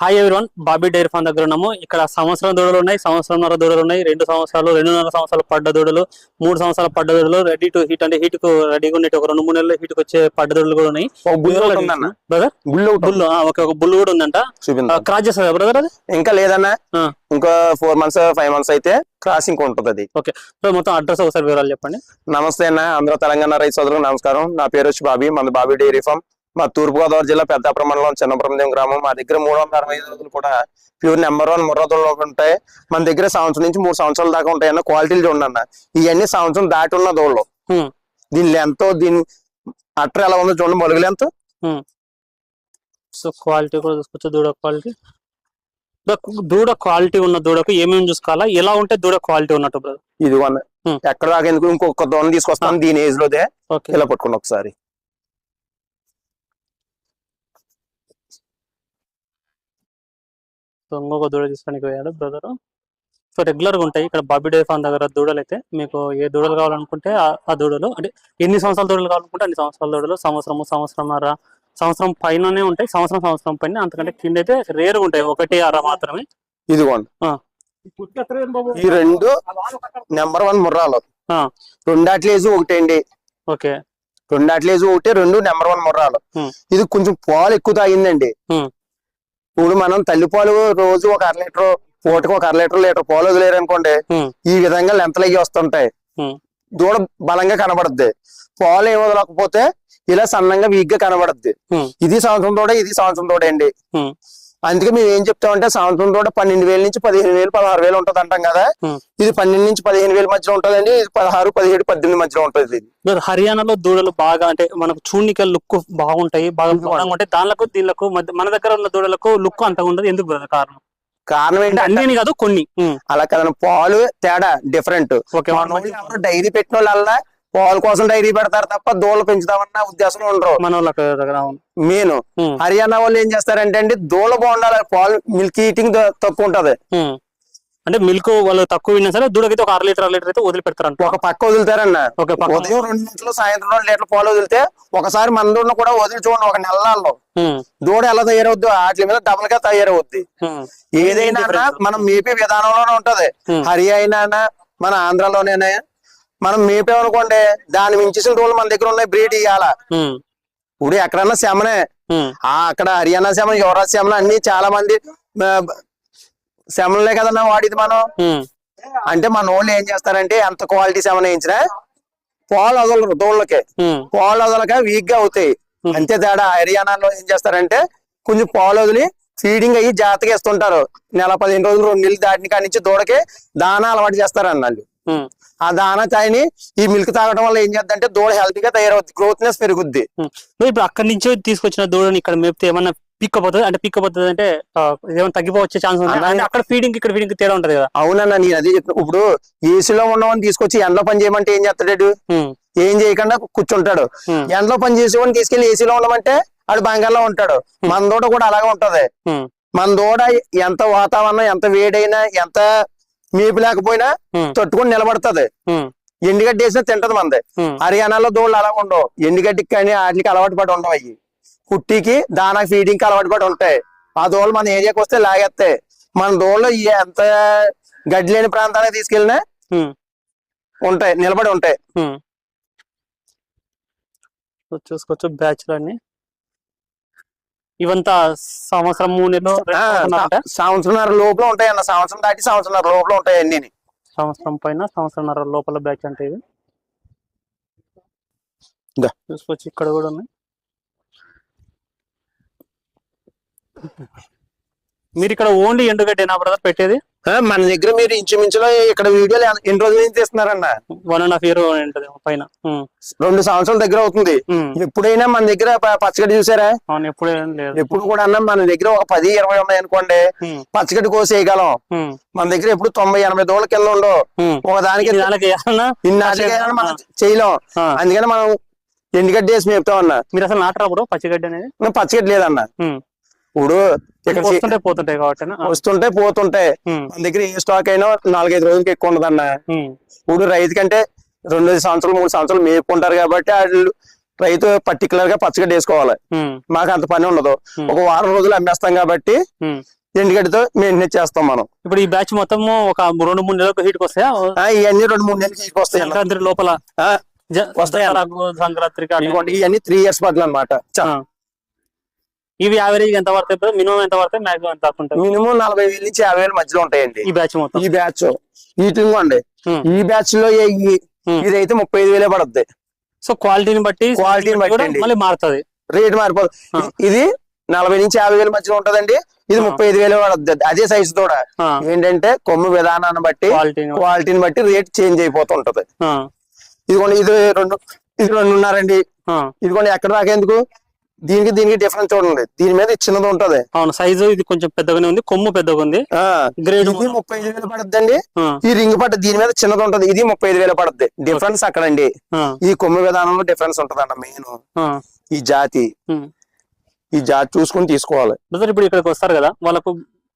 Hi everyone, Bobby dairy farm దగ్గర ఉన్నాము. ఇక్కడ సంవత్సరం దూడలు ఉన్నాయి, సంవత్సరంన్నర దూడలు ఉన్నాయి, 2 సంవత్సరాలు, 2.5 సంవత్సరాలు పడ్డ దూడలు, 3 సంవత్సరాలు పడ్డ దూడలు, రెడీ టు హీట్ అంటే హీట్ కు రెడీగా ఉన్నాయి. ఒక 2-3 నెలలు హీట్ కు వచ్చే పడ్డ దూడలు కూడా ఉన్నాయి. బ్రదర్ ఒక బుల్ కూడా ఉందంట. క్రాస్ చేస్తారు బ్రదర్? అది ఇంకా లేదన్నా, ఇంకా 4 months 5 months అయితే క్రాసింగ్ ఉంటుంది అది. ఓకే, మొత్తం అడ్రస్ ఒకసారి వివరాలు చెప్పండి. నమస్తే అన్న, అందరూ తెలంగాణ రైతు సోదరులకు నమస్కారం. నా పేరు వచ్చి బాబీ, మన బాబీ డైరీ ఫామ్. మా తూర్పుగోదావరి జిల్లా పెద్దాపురం మండలం చిన్నబ్రహ్మదేవం గ్రామం. మా దగ్గర 365 రోజులు కూడా ప్యూర్ నెంబర్ 1 ముర్రాదూడలు ఉంటాయి. మన దగ్గర సంవత్సరం నుంచి 3 సంవత్సరాల దాకా ఉంటాయి అన్న. క్వాలిటీలు చూడండి అన్న, ఇవన్నీ సంవత్సరం దాటి ఉన్న దూడలు. దీని లెంత్, దీని అట్ర ఎలా ఉందో చూడండి, మొలుగు లెంత్. సో క్వాలిటీ కూడా చూసుకోవచ్చు. దూడ క్వాలిటీ ఉన్న దూడకు ఏమేమి చూసుకోవాలా, ఎలా ఉంటే దూడ క్వాలిటీ ఉన్నట్టు బ్రదర్? ఇది ఎక్కడ దాకా ఎందుకు, ఇంకొక దూడ తీసుకొస్తాను దీని ఏజ్ లోదే. ఇలా పట్టుకోండి ఒకసారి. ఇంకొక దూడ తీసుకోడానికి పోయాడు బ్రదర్. సో రెగ్యులర్ గా ఉంటాయి ఇక్కడ బాబీ డైరీ ఫామ్ దగ్గర దూడలు. అయితే మీకు ఏ దూడలు కావాలనుకుంటే ఆ దూడలు, అంటే ఎన్ని సంవత్సరాల దూడలు కావాలనుకుంటే అన్ని సంవత్సరాల దూడలు, సంవత్సరంన్నర, సంవత్సరం పైననే ఉంటాయి. సంవత్సరం పైన, అంతకంటే కింద అయితే రేరు ఉంటాయి, 1.5 మాత్రమే. ఇదిగోండి, ఈ 2 నెంబర్ 1 ముర్రాలు. 2 అట్లేజ్ 1 అండి. Okay, 2 అట్లేజ్ 1, 2 number 1 ముర్రాలు. ఇది కొంచెం పాలు ఎక్కువ తాగిందండి. ఇప్పుడు మనం తల్లిపాలు రోజు ఒక 1/2 లీటర్, పూటకి ఒక 1/2 లీటర్ పాలు వదిలేరు అనుకోండి, ఈ విధంగా లెంతలయ్యి వస్తుంటాయి. దూడ బలంగా కనబడుద్ది. పాలు ఏం వదలకపోతే ఇలా సన్నంగా వీక్ గా కనబడుద్ది. ఇది సంవత్సరం తోడే, ఇది సంవత్సరం తోడే అండి. అందుకే మేము ఏం చెప్తామంటే, సంవత్సరం తోట 12,000 నుంచి 15,000, 16,000 ఉంటది అంటాం కదా. ఇది 12 నుంచి 15,000 మధ్యలో ఉంటదండి. ఇది 16, 17, 18 మధ్యలో ఉంటది. హర్యానాలో దూడలు బాగా, అంటే మనకు చూడనిక లుక్ బాగుంటాయి, బాగా ఉంటాయి. దానిలకు దీనికి మన దగ్గర ఉన్న దూడలకు లుక్ అంత ఉండదు. ఎందుకు బ్రదర్? కారణం ఏంటి? అన్ని కాదు, కొన్ని. అలా కదా, పాలు తేడా డిఫరెంట్. డైరీ పెట్టిన వాళ్ళ పాలు కోసం డైరీ పెడతారు తప్ప దూడలు పెంచుతామన్న ఉద్దేశం ఉండరు మన వాళ్ళకి. మెయిన్ హర్యానా వాళ్ళు ఏం చేస్తారంటే అండి, దూడ బాగుండాలి, పాలు మిల్క్ ఈటింగ్ తక్కువ ఉంటది. అంటే మిల్క్ వాళ్ళు తక్కువ విన్నా సరే దూడకైతే ఒక 1/2 లీటర్ అయితే వదిలిపెడతారు. ఒక పక్క వదులుతారన్న. ఉదయం 2 లీటర్లు, సాయంత్రం 2 లీటర్ల పాలు వదిలితే, ఒకసారి మన దూడను కూడా వదిలి చూడండి. ఒక నెలలో దూడ ఎలా తయారవుద్దు, వాటి మీద డబల్ గా తయారవుద్ది. ఏదైనా మనం మేపే విధానంలోనే ఉంటది. హర్యానా మన ఆంధ్రాలోనే మనం మేపేమనుకోండి, దాని మించేసిన దూడలు మన దగ్గర ఉన్నాయి. బ్రీడ్ ఇవ్వాల. ఇప్పుడు ఎక్కడన్నా శమనే, అక్కడ హర్యానా శమన, యువరాజ్ శమన అన్ని చాలా మంది శమనలే కదన్నా వాడిది మనం. అంటే మన వాళ్ళు ఏం చేస్తారంటే, ఎంత క్వాలిటీ శమన వేయించినా పాలు వదలరు దూడలకి. పాలు వదలక వీక్ గా అవుతాయి, అంతే తేడా. హర్యానాలో ఏం చేస్తారంటే, కొంచెం పాలు వదిలి ఫీడింగ్ అయ్యి జాగ్రత్తగా ఇస్తుంటారు. నెల 15 రోజులు, 2 నెలలు దాటిని కాడి నుంచి దూడకి దానా అలవాటు చేస్తారు అన్నాళ్ళు. ఆ దానా తాగిని ఈ మిల్క్ తాగడం వల్ల ఏం చేద్దంటే దూడ హెల్తీగా తయారవుద్ది, గ్రోత్నెస్ పెరుగుద్ది. ఇప్పుడు అక్కడి నుంచి తీసుకొచ్చిన దూడని ఇక్కడ మేపితే ఏమన్నా పిక్కపోతుంది? అంటే పిక్కపోతుంది అంటే ఏమైనా తగ్గిపోవచ్చే ఛాన్స్ ఉంది? అక్కడ ఫీడింగ్ ఇక్కడ ఫీడింగ్ తేడా ఉంటది కదా. అవునన్నా, నేను అదే చెప్తాను. ఇప్పుడు ఏసీలో ఉన్నవాడిని తీసుకొచ్చి ఎండలో పని చేయమంటే ఏం చేస్తాడు? ఏం చేయకుండా కూర్చుంటాడు. ఎండలో పని చేసేవాడిని తీసుకెళ్లి ఏసీలో ఉండమంటే ఆడు బంగాల్లో ఉంటాడు. మన దూడ కూడా అలాగే ఉంటది. మన దూడ ఎంత వాతావరణం, ఎంత వేడైనా, ఎంత మేపు లేకపోయినా తట్టుకుని నిలబడుతుంది. ఎండుగడ్డి వేసినా తింటది మనది. హర్యానాలో దూడలు అలా ఉండవు. ఎండుగడ్డికి కానీ వాటికి అలవాటు పడి ఉండవు. అవి కుట్టికి, దానా, ఫీడింగ్ కి అలవాటు పడి ఉంటాయి. ఆ దూడలు మన ఏరియాకి వస్తే లాగేస్తాయి. మన దూడలు ఎంత గడ్డి లేని ప్రాంతానికి తీసుకెళ్ళినా ఉంటాయి, నిలబడి ఉంటాయి. చూసుకోవచ్చు బ్యాచ్లన్నీ. ఇవంతా సంవత్సరం 3 నెలలు, సంవత్సరంన్నర లోపల ఉంటాయి అన్న. సంవత్సరం దాటి సంవత్సరంన్నర లోపల ఉంటాయి అన్ని. సంవత్సరం పైన, సంవత్సరంన్నర లోపల బ్యాచ్ అంటే ఇది. చూసుకోవచ్చు, ఇక్కడ కూడా ఉన్నాయి. మీరు ఇక్కడ ఓన్లీ ఎండుగడ్డేనా బ్రదర్ పెట్టేది? మన దగ్గర మీరు ఇంచుమించులో ఇక్కడ వీడియోలు ఎన్ని రోజుల నుంచి తీస్తున్నారన్న? 1.5 year ఉంటది పైన. 2 సంవత్సరాల దగ్గర అవుతుంది. ఎప్పుడైనా మన దగ్గర పచ్చగడ్డి చూసారా? ఎప్పుడు కూడా అన్న మన దగ్గర ఒక 10-20 ఉన్నాయి అనుకోండి, పచ్చగడ్డి కోసి వేయగలం. మన దగ్గర ఎప్పుడు 90-80 దూడల కింద ఉండవు. ఒక దానికి మనం చేయలేం. అందుకని మనం ఎండుగడ్డి వేసి మేపుతామన్నా. మీరు అసలు నాటరా బ్రో పచ్చిగడ్డి అనేది? పచ్చగడ్డి లేదన్న. ఇప్పుడు వస్తుంటాయి పోతుంటాయి కాబట్టి వస్తుంటాయి పోతుంటాయి. మన దగ్గర ఏ స్టాక్ అయినా 4-5 రోజులకి ఎక్కువ ఉండదన్న. ఇప్పుడు రైతు కంటే 2 సంవత్సరాలు 3 సంవత్సరాలు మేపుకుంటారు కాబట్టి వాళ్ళు రైతు పర్టికులర్ గా పచ్చగడ్డి వేసుకోవాలి. మాకు అంత పని ఉండదు, ఒక వారం రోజులు అమ్మేస్తాం కాబట్టి ఎండుగడ్డితో మెయింటైన్ చేస్తాం మనం. ఇప్పుడు ఈ బ్యాచ్ మొత్తం ఒక 2-3 నెలలకు హీట్కి వస్తాయా? ఇవన్నీ 2-3 నెలలకి హీట్కి వస్తాయి. సంక్రాంతి లోపల వస్తాయి. సంక్రాంతికి ఇవన్నీ 3 years పట్ల అనమాట. ఇవి యావరేజ్ ఎంత పడతాయి? మినిమం ఎంత పడతాయి, మాక్సిమం ఎంత ఉంటుంది? మినిమం 40,000 నుంచి 50,000 మధ్యలో ఉంటాయండి ఈ బ్యాచ్ మొత్తం. ఈ బ్యాచ్ హీటింగ్ అండి. ఈ బ్యాచ్ లో ఇదైతే 35,000 పడుద్ది. సో క్వాలిటీని బట్టి మళ్ళీ మారుతుంది, రేట్ మారిపోతుంది. ఇది 40,000 నుంచి 50,000 మధ్యలో ఉంటదండి. ఇది 35,000 పడుద్ది. అదే సైజు కూడా ఏంటంటే కొమ్ము విధానాన్ని బట్టి క్వాలిటీని బట్టి రేట్ చేంజ్ అయిపోతూ ఉంటది. ఇదిగోండి ఇది 2.5 అండి. ఇదిగోండి ఎక్కడ దాకా ఎందుకు, దీనికి డిఫరెన్స్ చూడండి. దీని మీద చిన్నది ఉంటది. అవును, సైజు ఇది కొంచెం పెద్దగానే ఉంది, కొమ్ము పెద్దగా ఉంది. గ్రేడ్ 35,000 పడుద్దండి. ఈ రింగ్ పట్టు దీని మీద చిన్నది ఉంటది, ఇది 35,000 పడుద్ది. డిఫరెన్స్ అక్కడండి. ఈ కొమ్ము విధానంలో డిఫరెన్స్ ఉంటదంట. మెయిన్ ఈ జాతి చూసుకుని తీసుకోవాలి. బ్రదర్ ఇప్పుడు ఇక్కడికి వస్తారు కదా, వాళ్ళకు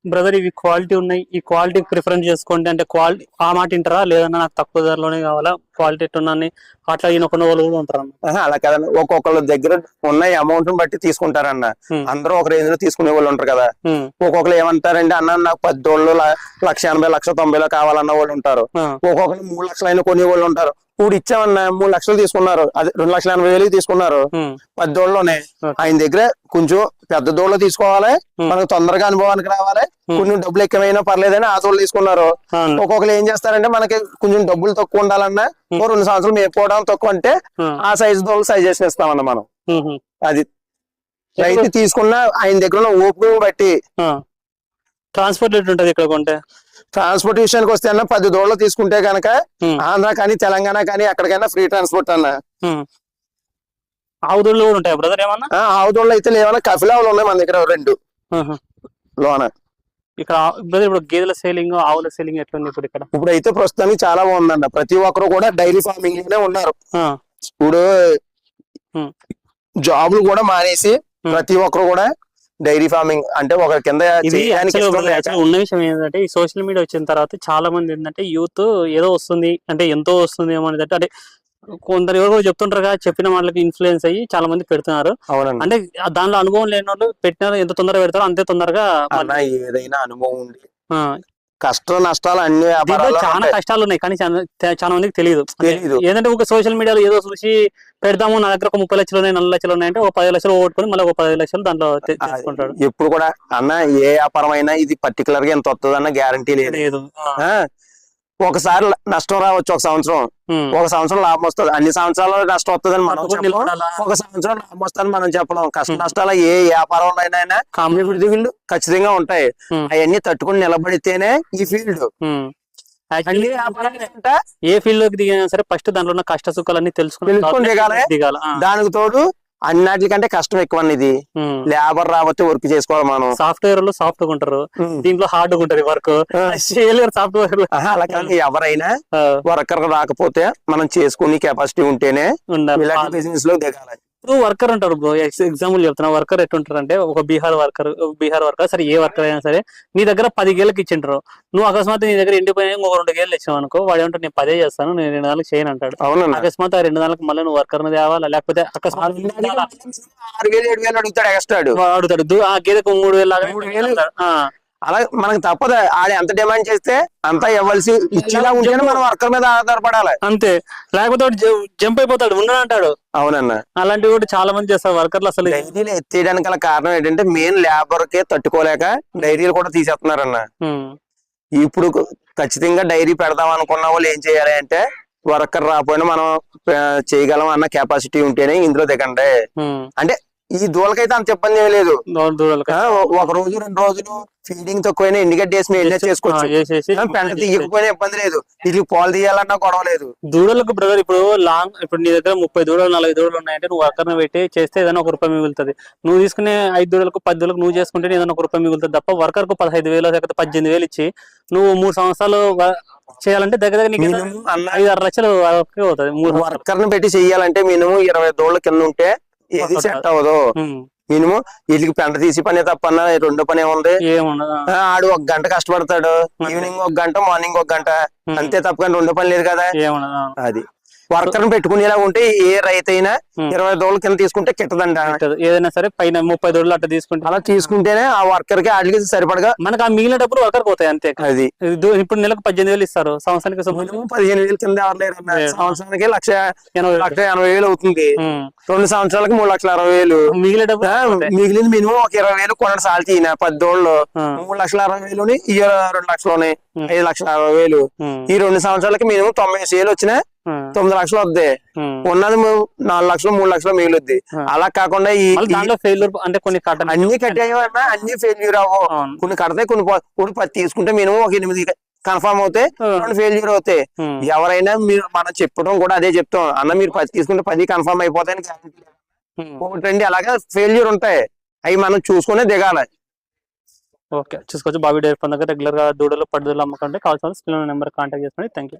బ్రదర్ ఇవి క్వాలిటీ ఉన్నాయి, ఈ క్వాలిటీ ప్రిఫరెన్స్ చేసుకోండి అంటే క్వాలిటీ ఆ మాట వింటారా? లేదన్నా నాకు తక్కువ ధరలోనే కావాలా, క్వాలిటీ ఎట్టున్నాన్ని అట్లా ఈయన కొన్ని వాళ్ళు కూడా ఉంటారు. అలా కదండి, ఒక్కొక్కళ్ళ దగ్గర ఉన్న అమౌంట్ బట్టి తీసుకుంటారన్న. అందరూ ఒక రేంజ్ లో తీసుకునే వాళ్ళు ఉంటారు కదా. ఒక్కొక్కరు ఏమంటారంటే అన్న నాకు 10 ఏళ్ళు 1,80,000 1,90,000 కావాలన్న వాళ్ళు ఉంటారు. ఒక్కొక్కరు 3 లక్షలు అయినా కొనే వాళ్ళు ఉంటారు. ఇప్పుడు ఇచ్చామన్నా 3 లక్షలు తీసుకున్నారు, అది 2,80,000 తీసుకున్నారు 10 ఏళ్ళలోనే. ఆయన దగ్గర కొంచెం పెద్ద దోళ్ళు తీసుకోవాలి, మనకు తొందరగా అనుభవానికి రావాలి, కొంచెం డబ్బులు ఎక్కువైనా పర్లేదని ఆ దోళ్ళు తీసుకున్నారు. ఒక్కొక్కరు ఏం చేస్తారంటే మనకి కొంచెం డబ్బులు తక్కువ ఉండాలన్నా 2 సంవత్సరాలు మేపుకోవడం తక్కువ అంటే ఆ సైజు దోళ్ళు సజెస్ట్ చేస్తామన్న మనం. అది రైతు తీసుకున్న ఆయన దగ్గర ఉన్న ఓపిక బట్టి. ట్రాన్స్పోర్ట్ రేట్ ఉంటుంది ఇక్కడ కొంటే. ట్రాన్స్పోర్ట్ విషయానికి వస్తే అన్న 10 దోళ్ళు తీసుకుంటే కనుక ఆంధ్ర కానీ తెలంగాణ కానీ ఎక్కడికైనా ఫ్రీ ట్రాన్స్పోర్ట్ అన్న. ఆవు దోళ్ళు కూడా ఉంటాయి బ్రదర్ ఏమన్నా? ఆవు దోళ్ళు అయితే లేవన్నా, కఫిలావులు ఉన్నాయి మన దగ్గర 2 లోన. ఇక్కడ ఇప్పుడు గేదెల సేలింగ్ ఆవుల సేలింగ్ ఎట్లుంది ఇప్పుడు ఇక్కడ? ఇప్పుడు అయితే ప్రస్తుతానికి చాలా బాగుందండి. ప్రతి ఒక్కరు కూడా డైరీ ఫార్మింగ్ లోనే ఉన్నారు. ఇప్పుడు జాబులు కూడా మానేసి ప్రతి ఒక్కరు కూడా డైరీ ఫార్మింగ్ అంటే ఒక కింద ఉన్న విషయం ఏంటంటే ఈ సోషల్ మీడియా వచ్చిన తర్వాత చాలా మంది ఏంటంటే యూత్ ఏదో వస్తుంది అంటే ఎంతో వస్తుంది ఏమో అంటే కొందరు ఎవరు కూడా చెప్తుంటారు కదా, చెప్పిన వాళ్ళకి ఇన్ఫ్లుయెన్స్ అయ్యి చాలా మంది పెడుతున్నారు. అంటే దానిలో అనుభవం లేని వాళ్ళు పెట్టినారు, ఎంత తొందరగా పెడతారో అంతే తొందరగా. ఏదైనా అనుభవం ఉంది, కష్ట నష్టాలు అన్ని చాలా కష్టాలు ఉన్నాయి, కానీ చాలా మందికి తెలియదు. ఏంటంటే ఒక సోషల్ మీడియాలో ఏదో చూసి పెడతాము, నా దగ్గర ఒక 30 లక్షలు ఉన్నాయి 40 లక్షలు ఉన్నాయంటే ఒక 10 లక్షలు ఓట్టుకొని మళ్ళీ ఒక 10 లక్షలు దాంట్లో తీసుకుంటాడు. ఎప్పుడు కూడా అన్న ఏ వ్యాపారం అయినా ఇది పర్టికులర్ గా ఎంత వస్తుంది అన్న గ్యారంటీ లేదు. ఒకసారి నష్టం రావచ్చు, ఒక సంవత్సరం లాభం వస్తుంది. అన్ని సంవత్సరాలు నష్టం వస్తుందని మనం ఒక సంవత్సరం లాభం వస్తుందని మనం చెప్పలేం. కష్ట నష్టాలు ఏ వ్యాపారంలో అయినా కాంపిటేటివ్ ఖచ్చితంగా ఉంటాయి. అవన్నీ తట్టుకుని నిలబడితేనే ఈ ఫీల్డ్. ఏ ఫీల్డ్ లోకి దిగినా సరే ఫస్ట్ దాంట్లో ఉన్న కష్ట సుఖాలన్నీ తెలుసుకుని దిగాలి. దానికి తోడు అన్నిటికంటే కష్టం ఎక్కువ ఇది. లేబర్ రాబట్టి వర్క్ చేసుకోవాలి మనం. సాఫ్ట్వేర్ లో సాఫ్ట్ ఉంటారు, దీంట్లో హార్డ్ ఉంటది వర్క్. సాఫ్ట్వేర్ అలా కానీ ఎవరైనా వర్కర్ రాకపోతే మనం చేసుకునే కెపాసిటీ ఉంటేనే బిజినెస్ లో దిగాలి. ఇప్పుడు వర్కర్ ఉంటారు బ్రో, ఎగ్జాంపుల్ చెప్తున్నా. వర్కర్ ఎట్టుంటారు అంటే ఒక బీహార్ వర్కర్ సరే ఏ వర్కర్ అయినా సరే నీ దగ్గర 10 గేళ్ళకి ఇచ్చింటారు. నువ్వు అకస్మాత్ నీ దగ్గర ఎండిపోయినా ఒక 2 గేళ్ళు ఇచ్చావు అనుకో, వాడు ఏమంటాడు నేను 10 చేస్తాను, నేను 2 నెలలకు చేయను అంటాడు. అకస్మాత్ ఆ 2 నెలలకు మళ్ళీ నువ్వు వర్కర్ తేవాలా, లేకపోతే అకస్మాత్ 6,000-7,000 అడుగుతాడు. ఆ గేదెకు 3,000 అలా మనకు తప్పదు. ఆడ ఎంత డిమాండ్ చేస్తే అంతా ఇవ్వాల్సి ఇచ్చేలా ఉంటేనే మనం వర్కర్ మీద ఆధారపడాలి అంతే, లేకపోతే జంప్ అయిపోతాడు ఉండనంటాడు. అవునన్న, అలాంటివి కూడా చాలా మంది చేస్తారు వర్కర్లు. అసలు డైరీలు ఎత్తేయడానికి గల కారణం ఏంటంటే మెయిన్ లేబర్ కే తట్టుకోలేక డైరీలు కూడా తీసేస్తున్నారన్న. ఇప్పుడు ఖచ్చితంగా డైరీ పెడదాం అనుకున్న వాళ్ళు ఏం చేయాలి అంటే వర్కర్ రాకపోయినా మనం చేయగలం అన్న కెపాసిటీ ఉంటేనే ఇందులో దిగండి. అంటే ఈ దూలకైతే అంత ఇబ్బంది ఏమీ లేదు. 1 రోజు 2 రోజులు ఫీడింగ్ తక్కువైనా ఎండుగడ్డ వేసి మెయింటైన్ చేసుకోవచ్చు. పెంట తీయకపోయినా ఇబ్బంది లేదు. ఇది పాలు తీయాలన్నా గొడవ లేదు. దూడలకు బ్రదర్ ఇప్పుడు నీ దగ్గర 30 దూడలు 40 దూడలు ఉన్నాయంటే నువ్వు వర్కర్ని పెట్టి చేస్తే ఏదైనా ₹1 మిగులుతుంది. నువ్వు తీసుకునే 5 దూడలకు 10 దూడలకు నువ్వు చేసుకుంటే ఏదైనా ₹1 మిగులుతుంది తప్ప వర్కర్ కు 15,000 లేకపోతే 18,000 ఇచ్చి నువ్వు 3 సంవత్సరాలు చేయాలంటే దగ్గర 5-6 లక్షలు అవుతుంది. వర్కర్ ని పెట్టి చెయ్యాలంటే మినిమం 20 దూడల కింద ఉంటే ఏది సెట్ అవ్వదు. మినిమం వీళ్ళకి పెంట తీసి పని తప్పన్నా 2 పని ఏముంది. ఆడు 1 గంట కష్టపడతాడు, ఈవినింగ్ 1 గంట మార్నింగ్ 1 గంట అంతే తప్ప 2 పని లేదు కదా. అది వర్కర్ పెట్టుకునేలా ఉంటే ఏ రైతు అయినా Hmm. 20 దూడల కింద తీసుకుంటే కిట్టదండి. ఏదైనా సరే పైన 30 దూడలు అట్లా తీసుకుంటే అలా తీసుకుంటేనే ఆ వర్కర్ కి వాటికి సరిపడగా మనకు ఆ మిగిలిన డబ్బులు వర్కర్ పోతాయి అంతే. అది ఇప్పుడు నెలకు 18,000 ఇస్తారు, సంవత్సరానికి మినిమం 15,000 కింద ఎవరు లేరన్న. లేదు. సంవత్సరానికి 80,000. 1,80,000 అవుతుంది. 2 సంవత్సరాలకి 3,60,000. మిగిలిన డబ్బులు పోతాయి. మిగిలింది మినిమం ఒక 20,000 కొనడు సాల్ తీన 10 దోళ్ళు ఆ. 3,60,000 ఈ 2 లక్షలోని Hmm. 5,60,000. ఉమ్, ఈ 2 సంవత్సరాలకి మినిమం 90,000 వచ్చినా ఉమ్, 9 లక్షలు వద్దాయి. ఉమ్. ఉన్నది 4 లక్షలు 3 లక్షలు మిగులుద్ది. Hmm. అలా కాకుండా ఈ మళ్ళీ దాంట్లో ఫెయిల్యూర్ అంటే కొన్ని కట్టాలి. అన్ని కట్టాయన్నా అన్ని ఫెయిల్యూర్ అవ్వవు. అవును. కొన్ని కడతాయి కొన్ని ఇప్పుడు 10 తీసుకుంటే మినిమం ఒక 8 కన్ఫర్మ్ అవుతాయి, Hmm. 2 ఫెయిల్యూర్ అవుతాయి. ఉమ్, ఎవరైనా మీరు మనం చెప్పడం కూడా అదే చెప్తాం అన్న, మీరు 10 తీసుకుంటే 10 కన్ఫర్మ్ అయిపోతాయని గ్యారెంటీ. ఉమ్. ఒకటి 2 అలాగే ఫెయిల్యూర్ ఉంటాయి, అవి మనం చూసుకునే దిగాలి. ఓకే, చూసుకోవచ్చు. బాబీ డైరీ ఫార్మ్ దగ్గర రెగ్యులర్ గా దూడలు పడ్డలు అమ్మకంటే కావాల్సిన నెంబర్ కాంటాక్ట్ చేసుకోండి. Thank you.